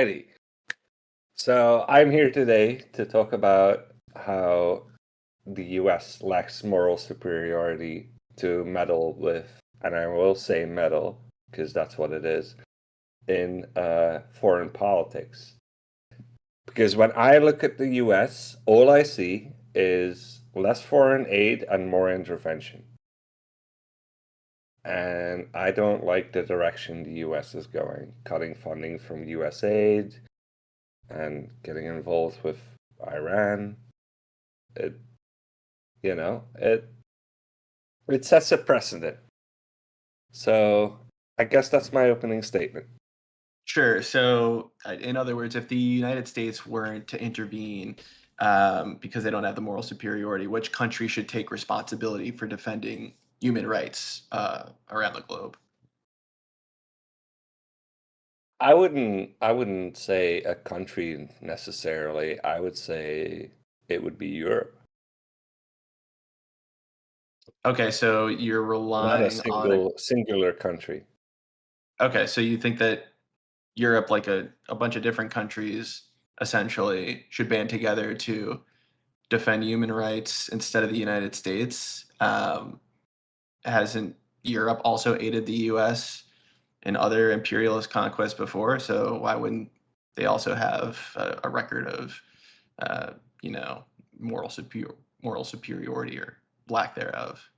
Alrighty. So I'm here today to talk about how the US lacks moral superiority to meddle with, and I will say meddle because that's what it is, in foreign politics. Because when I look at the US, all I see is less foreign aid and more intervention. And I don't like the direction the US is going, cutting funding from US aid and getting involved with Iran. It, you know, it sets a precedent. So I guess that's my opening statement. Sure. So, in other words, if the United States weren't to intervene because they don't have the moral superiority, which country should take responsibility for defending human rights around the globe? I wouldn't say a country necessarily. I would say it would be Europe, Okay, so you're not a relying on singular country. okay, so you think that Europe, like a bunch of different countries, essentially should band together to defend human rights instead of the United States. Hasn't Europe also aided the US in other imperialist conquests before? So why wouldn't they also have a record of, uh, you know, moral superiority or lack thereof?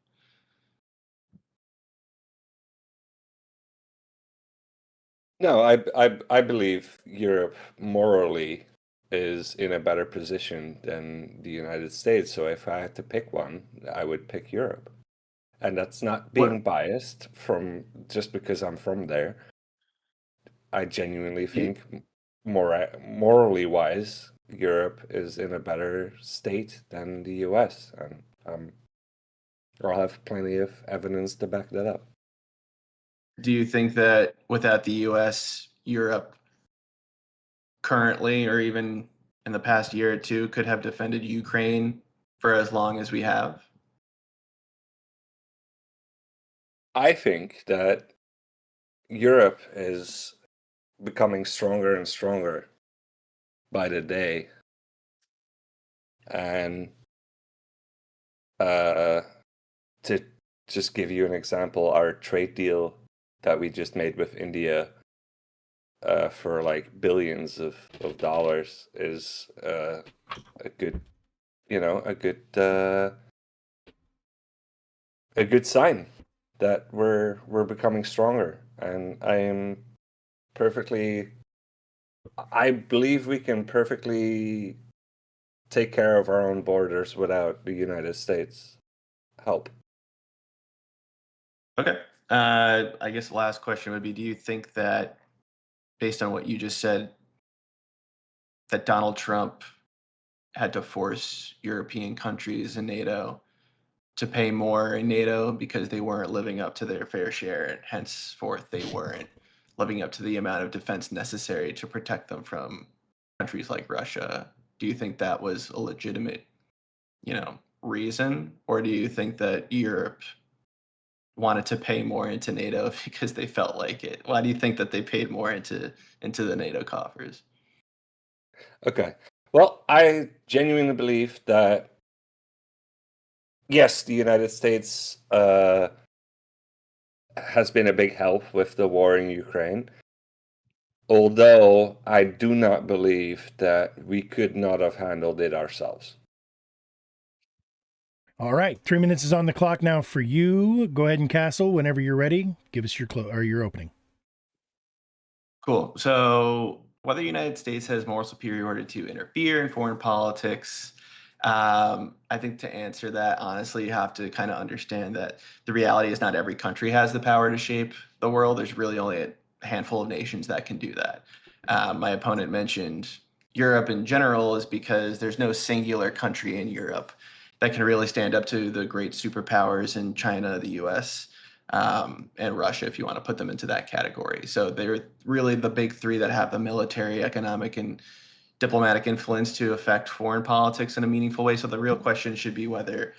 No, I believe Europe morally is in a better position than the United States. So if I had to pick one, I would pick Europe. And that's not being What biased from just because I'm from there. I genuinely do you, think morally wise, Europe is in a better state than the US, and I'll have plenty of evidence to back that up. do you think that without the US, Europe currently or even in the past year or two could have defended Ukraine for as long as we have? I think that Europe is becoming stronger and stronger by the day, and uh, to just give you an example, our trade deal that we just made with India for like billions of dollars is a good, you know, a good sign that we're becoming stronger. And perfectly, I believe we can perfectly take care of our own borders without the United States help. Okay. I guess the last question would be, do you think that based on what you just said, that Donald Trump had to force European countries in NATO to pay more in NATO because they weren't living up to their fair share, and henceforth they weren't living up to the amount of defense necessary to protect them from countries like Russia? Do you think that was a legitimate, reason, or do you think that Europe wanted to pay more into NATO because they felt like it? Why do you think that they paid more into the NATO coffers? Okay. Well, I genuinely believe that yes, the United States has been a big help with the war in Ukraine. Although I do not believe that we could not have handled it ourselves. All right, 3 minutes is on the clock now for you. Go ahead and Castle whenever you're ready. Give us your opening. Cool. So, whether the United States has moral superiority to interfere in foreign politics, I think to answer that, honestly, you have to kind of understand that the reality is not every country has the power to shape the world. There's really only a handful of nations that can do that. My opponent mentioned Europe in general is because there's no singular country in Europe that can really stand up to the great superpowers in China, the US, and Russia, if you want to put them into that category. So they're really the big three that have the military, economic, and diplomatic influence to affect foreign politics in a meaningful way. So the real question should be whether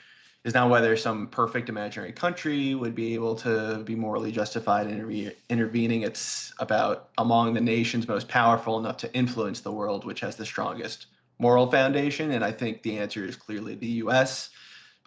is not whether some perfect imaginary country would be able to be morally justified in intervening. It's about among the nations most powerful enough to influence the world, which has the strongest moral foundation. And I think the answer is clearly the US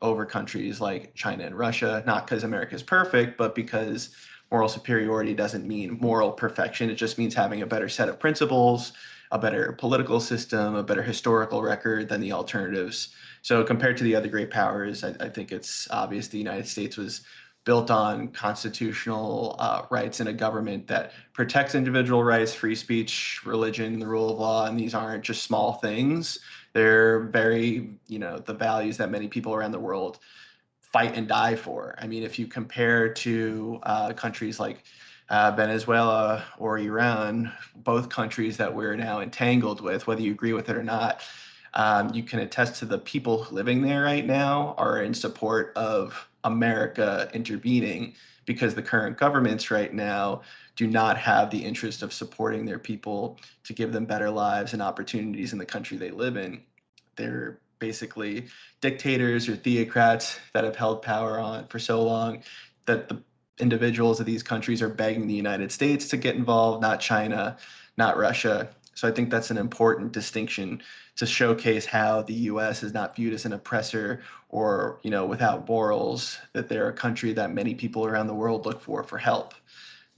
over countries like China and Russia, not because America is perfect, but because moral superiority doesn't mean moral perfection. It just means having a better set of principles, a better political system, a better historical record than the alternatives. So compared to the other great powers, I think it's obvious the United States was built on constitutional rights and a government that protects individual rights, free speech, religion, the rule of law, and these aren't just small things. They're very, the values that many people around the world fight and die for. I mean, if you compare to countries like Venezuela or Iran, both countries that we're now entangled with, whether you agree with it or not, you can attest to the people living there right now are in support of America intervening because the current governments right now do not have the interest of supporting their people to give them better lives and opportunities in the country they live in. They're basically dictators or theocrats that have held power on for so long that the individuals of these countries are begging the United States to get involved, not China, not Russia. So I think that's an important distinction to showcase how the US is not viewed as an oppressor or, without morals, that they're a country that many people around the world look for help.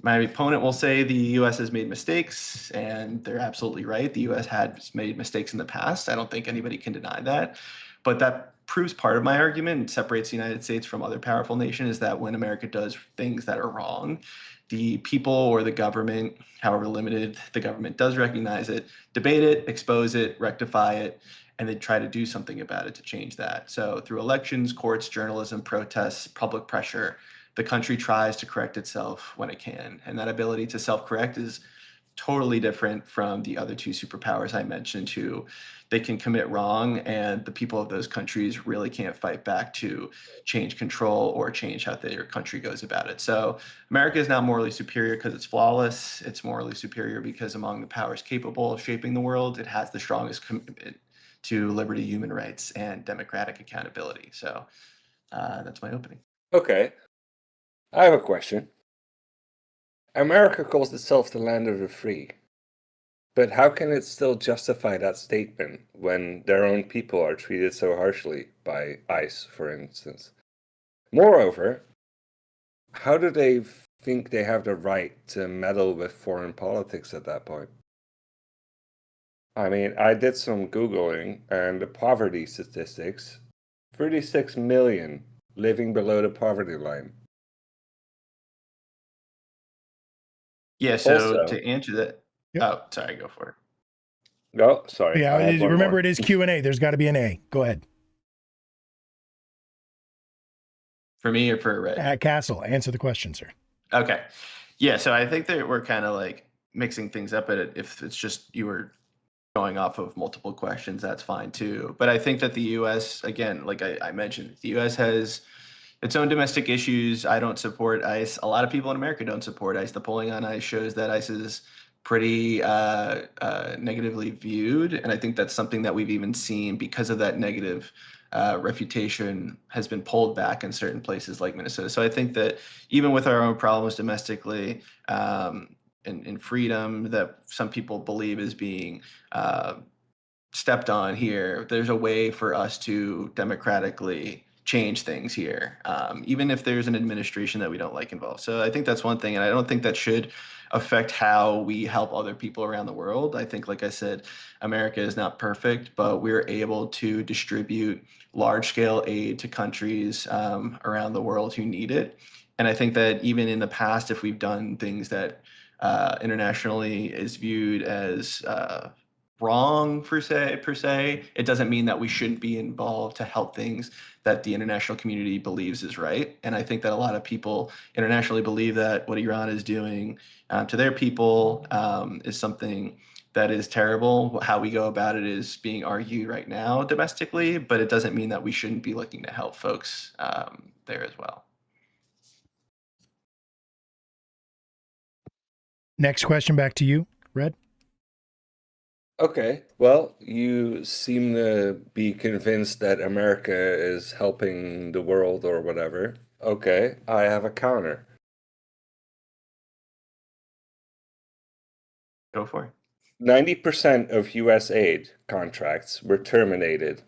My opponent will say the US has made mistakes, and they're absolutely right. The US has made mistakes in the past. I don't think anybody can deny that. But that proves part of my argument and separates the United States from other powerful nations is that when America does things that are wrong, the people or the government, however limited the government does recognize it, debate it, expose it, rectify it, and they try to do something about it to change that. So through elections, courts, journalism, protests, public pressure, the country tries to correct itself when it can. And that ability to self-correct is totally different from the other two superpowers I mentioned who they can commit wrong and the people of those countries really can't fight back to change control or change how their country goes about it. So America is not morally superior because it's flawless. It's morally superior because among the powers capable of shaping the world, it has the strongest commitment to liberty, human rights, and democratic accountability. So that's my opening. Okay, I have a question. America calls itself the land of the free, but how can it still justify that statement when their own people are treated so harshly by ICE, for instance? Moreover, how do they think they have the right to meddle with foreign politics at that point? I mean, I did some Googling, and the poverty statistics, 36 million living below the poverty line. Yeah, so Also, to answer that, Yep. oh, sorry, go for it. oh, sorry, Yeah, I had one remember more. it is Q&A. There's got to be an A. Go ahead. For me or for Red? Castle, answer the question, sir. Okay. Yeah, so I think that we're kind of like mixing things up. If it's just you were going off of multiple questions, that's fine too. But I think that the US, again, like I mentioned, the US has its own domestic issues. I don't support ICE. A lot of people in America don't support ICE. The polling on ICE shows that ICE is pretty negatively viewed. And I think that's something that we've even seen because of that negative reputation has been pulled back in certain places like Minnesota. So I think that even with our own problems domestically, in freedom that some people believe is being stepped on here, there's a way for us to democratically change things here, even if there's an administration that we don't like involved. So I think that's one thing, and I don't think that should affect how we help other people around the world. I think, like I said, America is not perfect, but we're able to distribute large-scale aid to countries around the world who need it. And I think that even in the past, if we've done things that internationally is viewed as wrong per se, it doesn't mean that we shouldn't be involved to help things that the international community believes is right. And I think that a lot of people internationally believe that what Iran is doing to their people is something that is terrible. How we go about it is being argued right now domestically, but it doesn't mean that we shouldn't be looking to help folks there as well. Next question back to you, Red. Okay, well, you seem to be convinced that America is helping the world or whatever. Okay, I have a counter. Go for it. 90% of US aid contracts were terminated,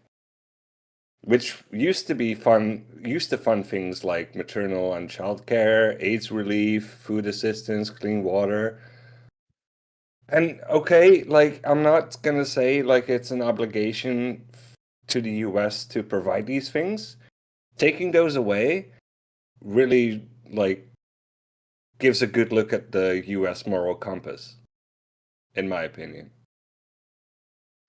which used to fund things like maternal and child care, AIDS relief, food assistance, clean water. And okay, like I'm not gonna say like it's an obligation to the US to provide these things. Taking those away really like gives a good look at the US moral compass, in my opinion.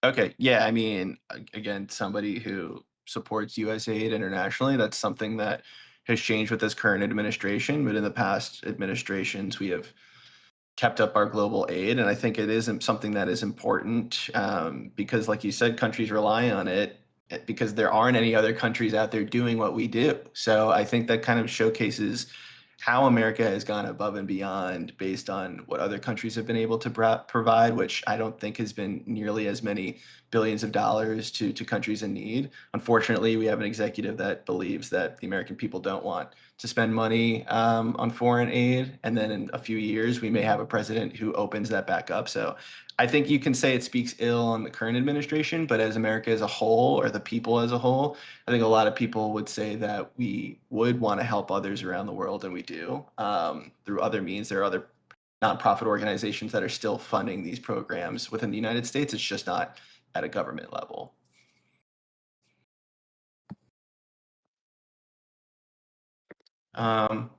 Okay. Yeah. I mean, again, somebody who supports US aid internationally, that's something that has changed with this current administration. But in the past administrations, we have kept up our global aid. And I think it is something that is important because, like you said, countries rely on it because there aren't any other countries out there doing what we do. So I think that kind of showcases how America has gone above and beyond based on what other countries have been able to provide, which I don't think has been nearly as many billions of dollars to countries in need. Unfortunately, we have an executive that believes that the American people don't want to spend money on foreign aid. And then in a few years, we may have a president who opens that back up. So I think you can say it speaks ill on the current administration, but as America as a whole or the people as a whole, I think a lot of people would say that we would want to help others around the world, and we do through other means. There are other nonprofit organizations that are still funding these programs within the United States. It's just not at a government level. Um,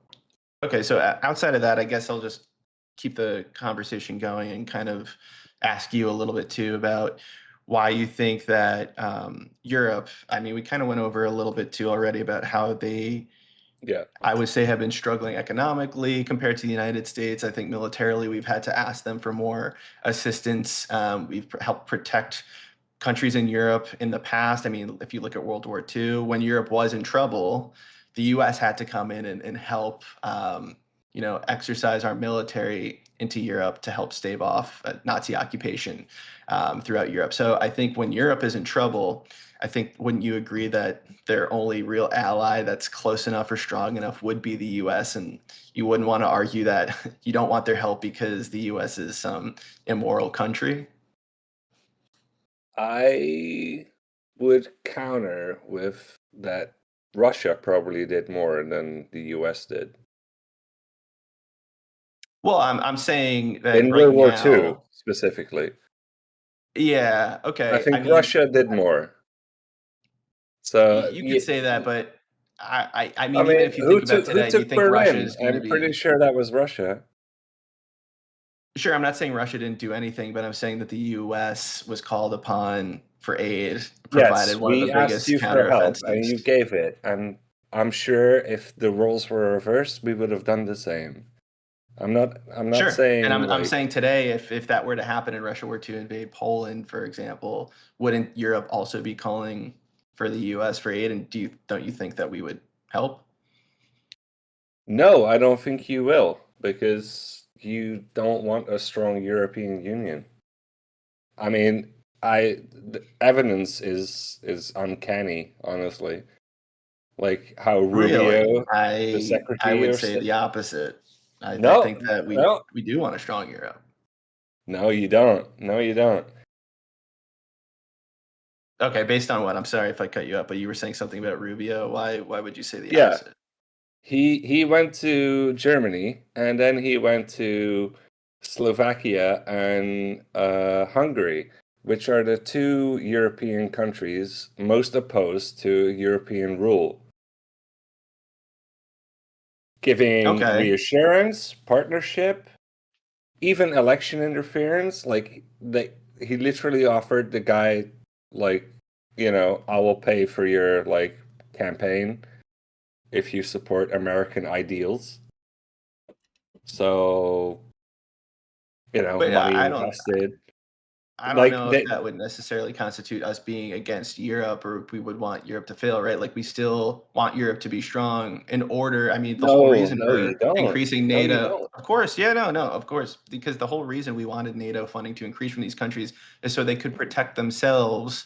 okay, so outside of that, I guess I'll just keep the conversation going and kind of ask you a little bit too about why you think that Europe, I mean, we kind of went over a little bit too already about how they, Yeah. I would say, have been struggling economically compared to the United States. I think militarily, we've had to ask them for more assistance. We've helped protect countries in Europe in the past. I mean, if you look at World War II, when Europe was in trouble, the U.S. had to come in and help, exercise our military into Europe to help stave off Nazi occupation throughout Europe. So I think when Europe is in trouble, I think wouldn't you agree that their only real ally that's close enough or strong enough would be the U.S. and you wouldn't want to argue that you don't want their help because the U.S. is some immoral country? I would counter with that Russia probably did more than the US did. Well, I'm saying that In right World War II, now, specifically. yeah, I okay. I think mean, Russia did more. So, you could say that, but I I mean, even mean, if you think about who today, do you took think Russia Berlin? is going to I'm pretty be sure that was Russia. sure? I'm not saying Russia didn't do anything, but I'm saying that the U.S. was called upon for aid, provided Yes, one of the we asked biggest you for help and counteroffensives. you gave it. And I'm sure if the roles were reversed, we would have done the same. I'm not Sure, and saying I'm like saying today, if that were to happen and Russia were to invade Poland, for example, wouldn't Europe also be calling for the U.S. for aid? And don't you think that we would help? no, I don't think you will because you don't want a strong European Union. I mean, the evidence is uncanny, honestly. Like how Really? Rubio, the I Secretary would of say State. the opposite. I No, think that no, we do want a strong Europe. no, you don't. No, you don't. Okay, based on what? I'm sorry if I cut you up, but you were saying something about Rubio. Why would you say the Yeah, opposite? he went to Germany and then he went to Slovakia and Hungary, which are the two European countries most opposed to European rule, giving Okay. reassurance, partnership, even election interference. He literally offered the guy like, I will pay for your like campaign if you support American ideals. So, But money I don't invested. I don't Like know if they, that would necessarily constitute us being against Europe or if we would want Europe to fail, right? Like we still want Europe to be strong in order. I mean, the whole no, reason no, you for don't. increasing No, you NATO, don't. of course, yeah, no, of course, because the whole reason we wanted NATO funding to increase from these countries is so they could protect themselves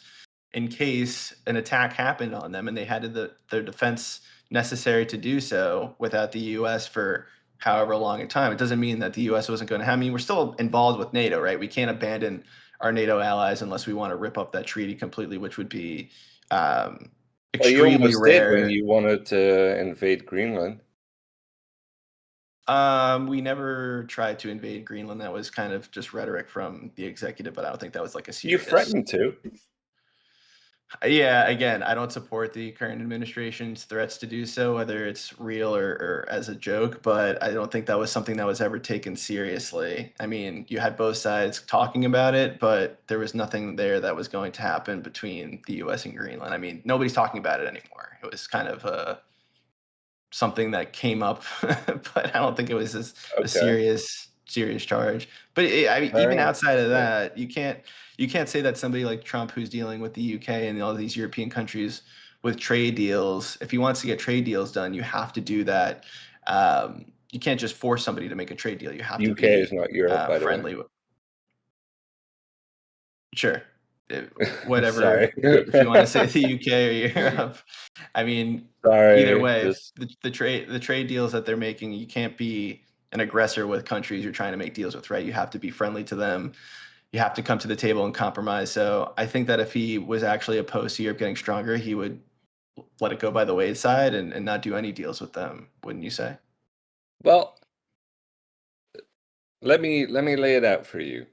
in case an attack happened on them and they had their defense necessary to do so without the US for however long a time. It doesn't mean that the US wasn't going to have, I mean, we're still involved with NATO, right? We can't abandon our NATO allies unless we want to rip up that treaty completely, which would be Well, you extremely almost did when rare. you wanted to invade Greenland. We never tried to invade Greenland. That was kind of just rhetoric from the executive, but I don't think that was like a You serious. threatened to. Yeah, again, I don't support the current administration's threats to do so, whether it's real or as a joke, but I don't think that was something that was ever taken seriously. I mean, you had both sides talking about it, but there was nothing there that was going to happen between the US and Greenland. I mean, nobody's talking about it anymore. It was kind of something that came up, but I don't think it was a Okay, serious charge. But I mean, fair even enough. outside of Yeah. that, you can't say that somebody like Trump, who's dealing with the UK and all these European countries with trade deals, if he wants to get trade deals done, you have to do that. You can't just force somebody to make a trade deal. You have to UK is be not Europe, by the way. friendly. Sure. Whatever, Sorry. if you want to say the UK or Europe. I mean, either Sorry, way, just the trade deals that they're making, you can't be an aggressor with countries you're trying to make deals with, right? You have to be friendly to them. You have to come to the table and compromise. So I think that if he was actually opposed to Europe getting stronger, he would let it go by the wayside and not do any deals with them, wouldn't you say? well, let me lay it out for you.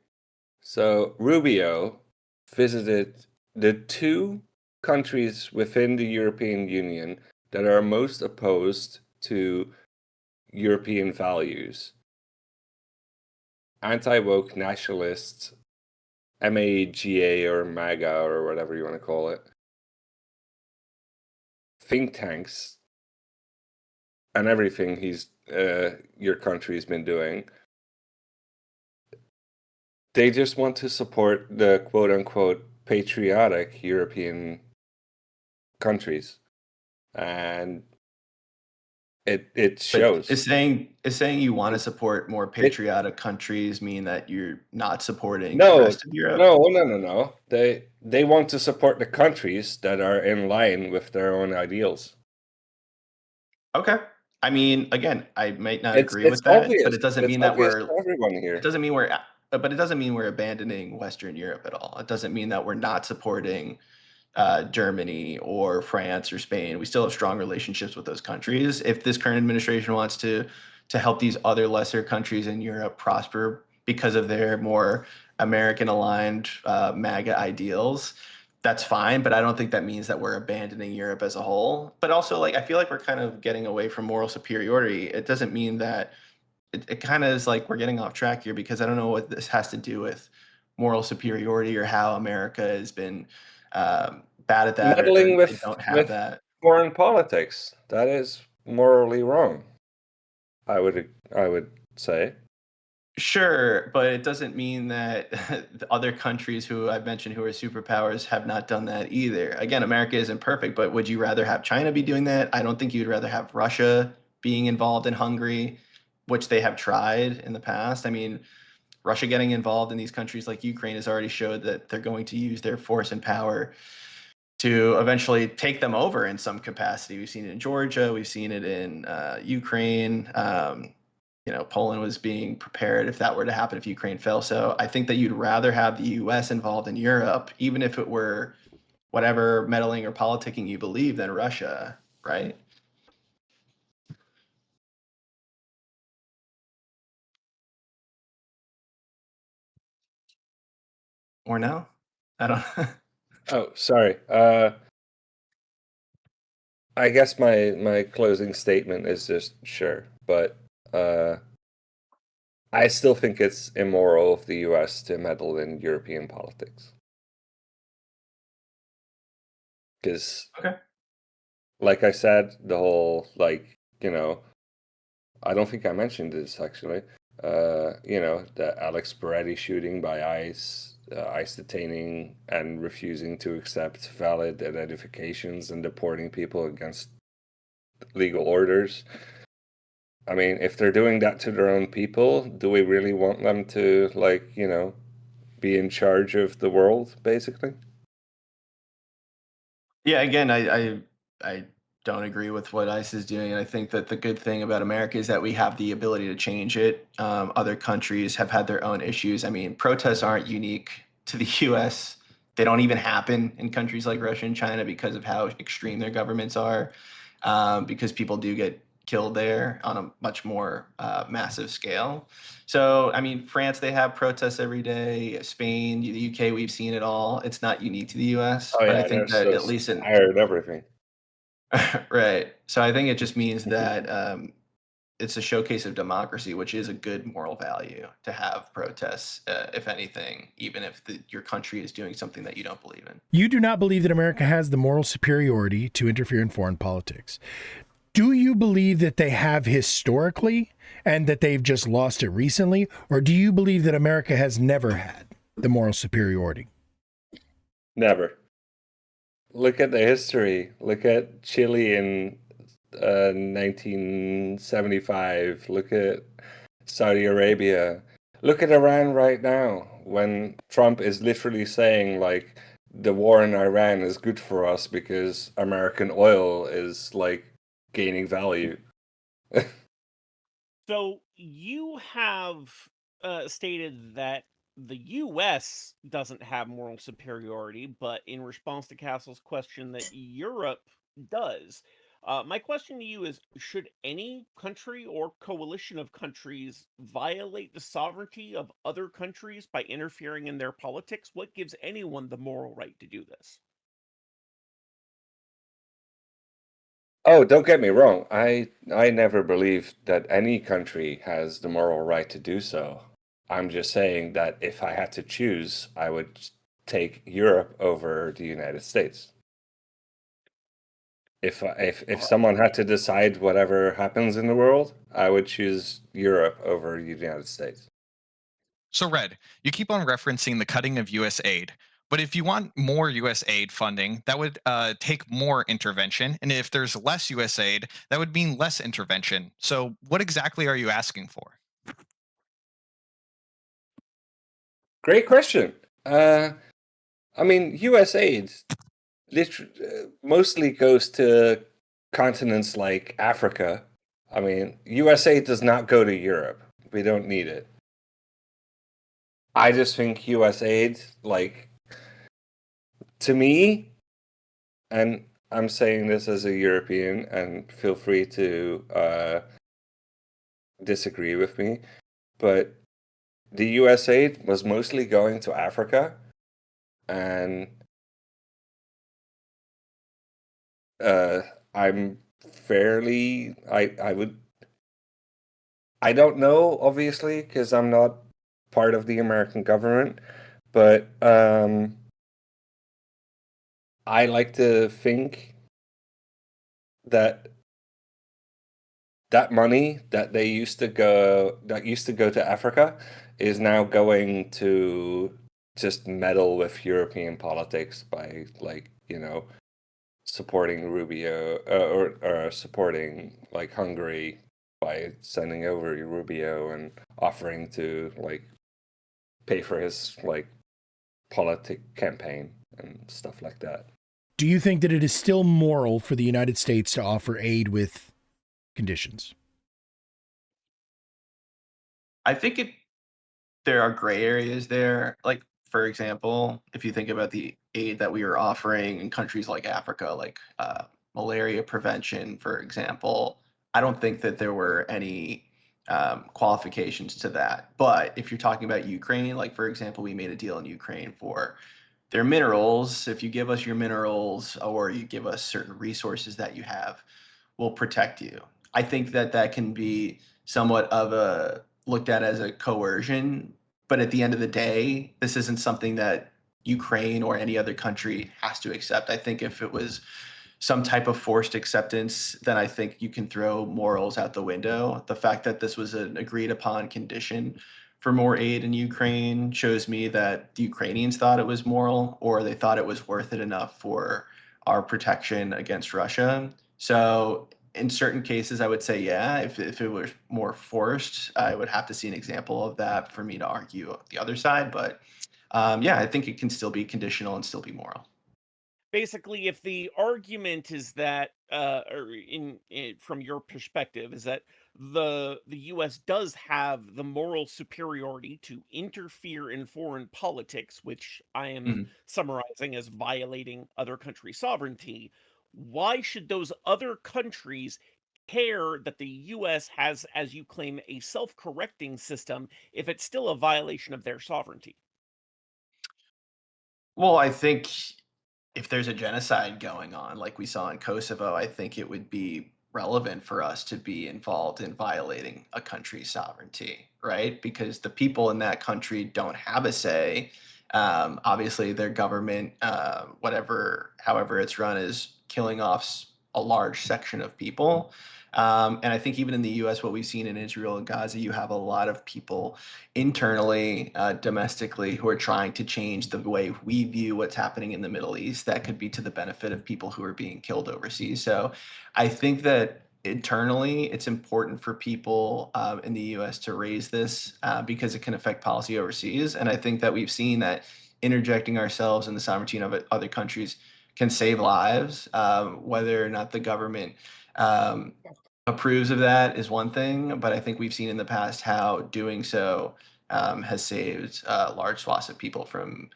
So Rubio visited the two countries within the European Union that are most opposed to European values. Anti-woke nationalists, MAGA or MAGA or whatever you want to call it. Think tanks and everything your country's been doing. They just want to support the quote unquote patriotic European countries. And it But shows. is saying you want to It, support more it patriotic countries mean that you're not supporting the no, rest of Europe? no. They want to support the countries that are in line with their own ideals. Okay. I mean, again, I might not It's agree it's with that, but obvious. it doesn't It's mean that obvious we're to everyone it here. doesn't mean we're but it doesn't mean we're abandoning Western Europe at all. It doesn't mean that we're not supporting Germany or France or Spain. We still have strong relationships with those countries. If this current administration wants to help these other lesser countries in Europe prosper because of their more American aligned MAGA ideals, that's fine. But I don't think that means that we're abandoning Europe as a whole. But also, like I feel like we're kind of getting away from moral superiority. It doesn't mean that it kind of is like we're getting off track here because I don't know what this has to do with moral superiority or how America has been bad at that or Meddling they don't have with that. foreign politics, that is morally wrong. I would say. Sure, but it doesn't mean that the other countries who I've mentioned who are superpowers have not done that either. Again, America isn't perfect, but would you rather have China be doing that? I don't think you'd rather have Russia being involved in Hungary, which they have tried in the past. I mean, Russia getting involved in these countries like Ukraine has already showed that they're going to use their force and power to eventually take them over in some capacity. We've seen it in Georgia, we've seen it in Ukraine. Poland was being prepared if that were to happen if Ukraine fell. So I think that you'd rather have the U.S. involved in Europe, even if it were whatever meddling or politicking you believe, than Russia, right? Or no? I don't. Oh, sorry. I guess my closing statement is just sure, but uh, I still think it's immoral of the U.S. to meddle in European politics. Because, Okay. like I said, the whole I don't think I mentioned this actually. The Alex Peretti shooting by ICE, ICE detaining and refusing to accept valid identifications and deporting people against legal orders. I mean, if they're doing that to their own people, do we really want them to, be in charge of the world, basically? Yeah, again, I don't agree with what ICE is doing, and I think that the good thing about America is that we have the ability to change it. Other countries have had their own issues. I mean, protests aren't unique to the U.S. They don't even happen in countries like Russia and China because of how extreme their governments are. Because people do get killed there on a much more massive scale. So, I mean, France, they have protests every day. Spain, the UK, we've seen it all. It's not unique to the US, Oh but I yeah, think they're that so at least in tired of everything. right. So I think it just means that it's a showcase of democracy, which is a good moral value to have protests, if anything, even if your country is doing something that you don't believe in. You do not believe that America has the moral superiority to interfere in foreign politics. Do you believe that they have historically and that they've just lost it recently? Or do you believe that America has never had the moral superiority? Never. Look at the history. Look at Chile in 1975. Look at Saudi Arabia. Look at Iran right now, when Trump is literally saying, like, the war in Iran is good for us because American oil is, like, gaining value. So you have stated that the U.S. doesn't have moral superiority, but in response to Castle's question, that Europe does. My question to you is: should any country or coalition of countries violate the sovereignty of other countries by interfering in their politics? What gives anyone the moral right to do this? Oh, don't get me wrong. I never believed that any country has the moral right to do so. I'm just saying that if I had to choose, I would take Europe over the United States. If someone had to decide whatever happens in the world, I would choose Europe over the United States. So, Red, you keep on referencing the cutting of US aid. But if you want more US aid funding, that would take more intervention. And if there's less US aid, that would mean less intervention. So, what exactly are you asking for? Great question. I mean, US aid mostly goes to continents like Africa. I mean, US aid does not go to Europe. We don't need it. I just think US aid, like, to me, and I'm saying this as a European, and feel free to disagree with me, but the US aid was mostly going to Africa, and uh, I'm I don't know, obviously, because I'm not part of the American government, but I like to think that that money that used to go to Africa is now going to just meddle with European politics by, like, supporting Rubio, or supporting, like, Hungary by sending over Rubio and offering to, like, pay for his, like, politic campaign and stuff like that. Do you think that it is still moral for the United States to offer aid with conditions? I think there are gray areas there. Like, for example, if you think about the aid that we are offering in countries like Africa, like malaria prevention, for example, I don't think that there were any qualifications to that. But if you're talking about Ukraine, like, for example, we made a deal in Ukraine for their minerals. If you give us your minerals or you give us certain resources that you have, will protect you. I think that that can be somewhat of a looked at as a coercion, but at the end of the day, this isn't something that Ukraine or any other country has to accept. I think if it was some type of forced acceptance, then I think you can throw morals out the window. The fact that this was an agreed upon condition for more aid in Ukraine shows me that the Ukrainians thought it was moral, or they thought it was worth it enough for our protection against Russia. So in certain cases, I would say, yeah, if it was more forced, I would have to see an example of that for me to argue the other side. But yeah, I think it can still be conditional and still be moral. Basically, if the argument is that, or from your perspective, is that the U.S. does have the moral superiority to interfere in foreign politics, which I am Mhm. summarizing as violating other countries' sovereignty, why should those other countries care that the U.S. has, as you claim, a self-correcting system if it's still a violation of their sovereignty? Well, I think if there's a genocide going on, like we saw in Kosovo, I think it would be relevant for us to be involved in violating a country's sovereignty, right? Because the people in that country don't have a say. Obviously, their government, however it's run, is killing off a large section of people. And I think even in the U.S., what we've seen in Israel and Gaza, you have a lot of people internally, domestically, who are trying to change the way we view what's happening in the Middle East. That could be to the benefit of people who are being killed overseas. So I think that internally, it's important for people in the US to raise this because it can affect policy overseas. And I think that we've seen that interjecting ourselves in the sovereignty of other countries can save lives. Whether or not the government um, approves of that is one thing, but I think we've seen in the past how doing so has saved large swaths of people from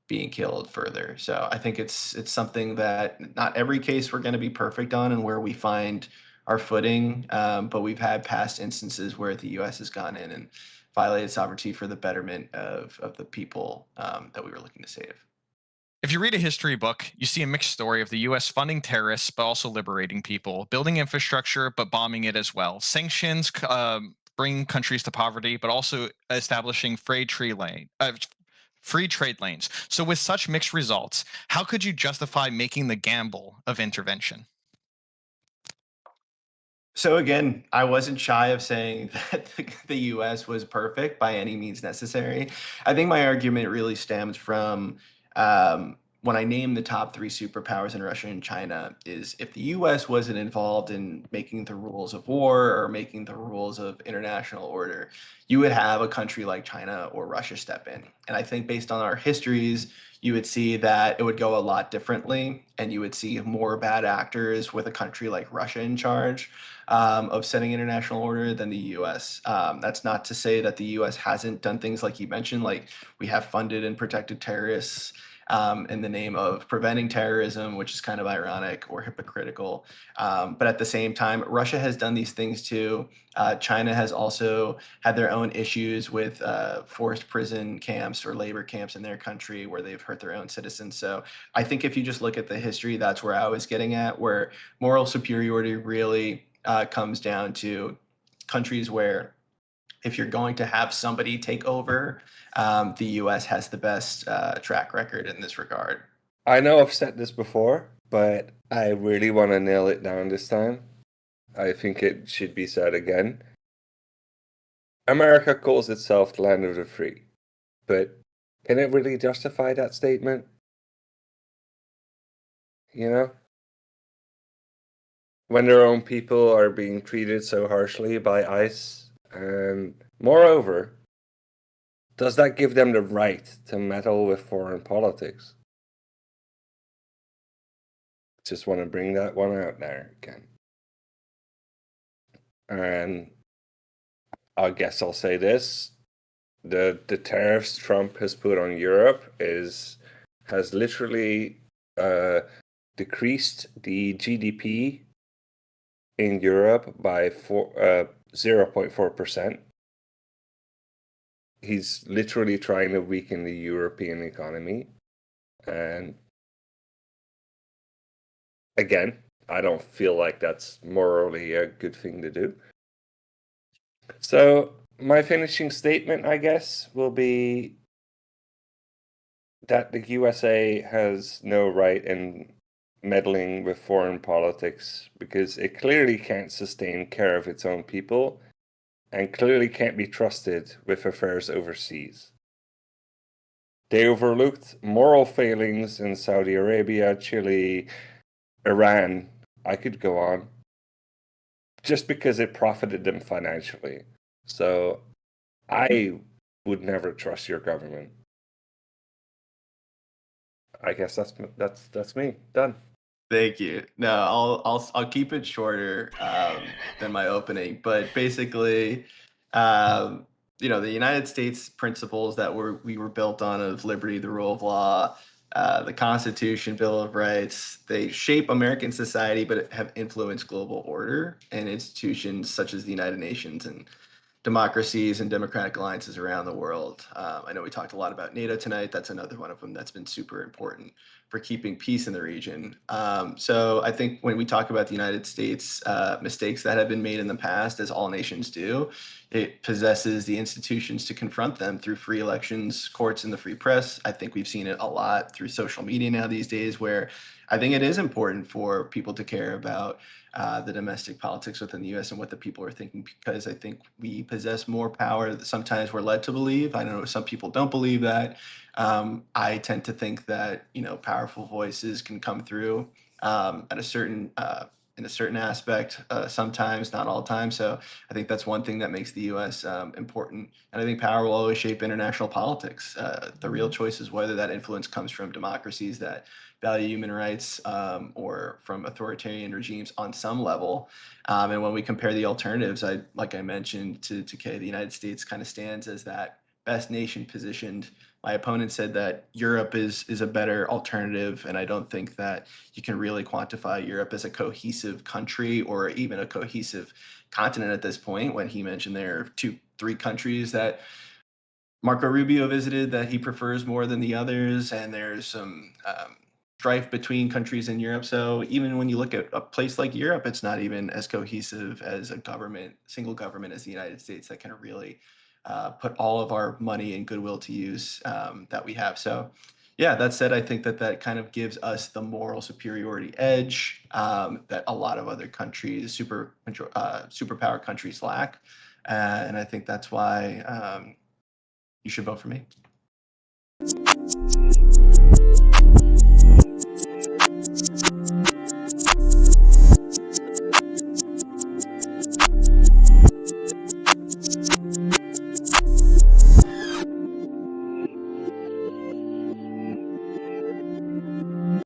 being killed further. So I think it's something that not every case we're going to be perfect on, and where we find our footing. But we've had past instances where the U.S. has gone in and violated sovereignty for the betterment of the people that we were looking to save. If you read a history book, you see a mixed story of the US funding terrorists but also liberating people, building infrastructure but bombing it as well. Sanctions bring countries to poverty but also establishing free trade lanes. So, with such mixed results, how could you justify making the gamble of intervention? So again, I wasn't shy of saying that the US was perfect by any means necessary. I think my argument really stems from when I named the top three superpowers in Russia and China, is if the US wasn't involved in making the rules of war or making the rules of international order, you would have a country like China or Russia step in. And I think based on our histories, you would see that it would go a lot differently, and you would see more bad actors with a country like Russia in charge of setting international order than the US. That's not to say that the US hasn't done things like you mentioned, like we have funded and protected terrorists in the name of preventing terrorism, which is kind of ironic or hypocritical. But at the same time, Russia has done these things too. China has also had their own issues with forced prison camps or labor camps in their country where they've hurt their own citizens. So I think if you just look at the history, that's where I was getting at, where moral superiority really comes down to countries where if you're going to have somebody take over, the US has the best track record in this regard. I know I've said this before, but I really want to nail it down this time. I think it should be said again. America calls itself the land of the free, but can it really justify that statement? You know? When their own people are being treated so harshly by ICE, and moreover, does that give them the right to meddle with foreign politics? Just want to bring that one out there again. And I guess I'll say this. The tariffs Trump has put on Europe has literally decreased the GDP in Europe by 0.4%. He's literally trying to weaken the European economy. And again, I don't feel like that's morally a good thing to do. So my finishing statement, I guess, will be that the USA has no right in meddling with foreign politics because it clearly can't sustain care of its own people and clearly can't be trusted with affairs overseas. They overlooked moral failings in Saudi Arabia, Chile, Iran. I could go on. Just because it profited them financially. So I would never trust your government. I guess that's me. Done. Thank you. No, I'll keep it shorter than my opening, but basically, um, the United States principles that we were built on of liberty, the rule of law, the Constitution, Bill of Rights, they shape American society, but have influenced global order and institutions such as the United Nations and democracies and democratic alliances around the world. I know we talked a lot about NATO tonight. That's another one of them that's been super important for keeping peace in the region. So I think when we talk about the United States, mistakes that have been made in the past, as all nations do, it possesses the institutions to confront them through free elections, courts, and the free press. I think we've seen it a lot through social media now these days, where I think it is important for people to care about the domestic politics within the U.S. and what the people are thinking, because I think we possess more power that sometimes we're led to believe. I know some people don't believe that. I tend to think that powerful voices can come through at a certain in a certain aspect, sometimes, not all the time. So I think that's one thing that makes the U.S. Important, and I think power will always shape international politics. The real choice is whether that influence comes from democracies that value human rights, or from authoritarian regimes on some level. And when we compare the alternatives, like I mentioned to Kay, the United States kind of stands as that best nation positioned. My opponent said that Europe is a better alternative, and I don't think that you can really quantify Europe as a cohesive country or even a cohesive continent at this point. When he mentioned there are 3 countries that Marco Rubio visited that he prefers more than the others, and there's some strife between countries in Europe. So even when you look at a place like Europe, it's not even as cohesive as single government as the United States that can really put all of our money and goodwill to use that we have. So yeah, that said, I think that kind of gives us the moral superiority edge that a lot of other countries, superpower countries lack. And I think that's why you should vote for me.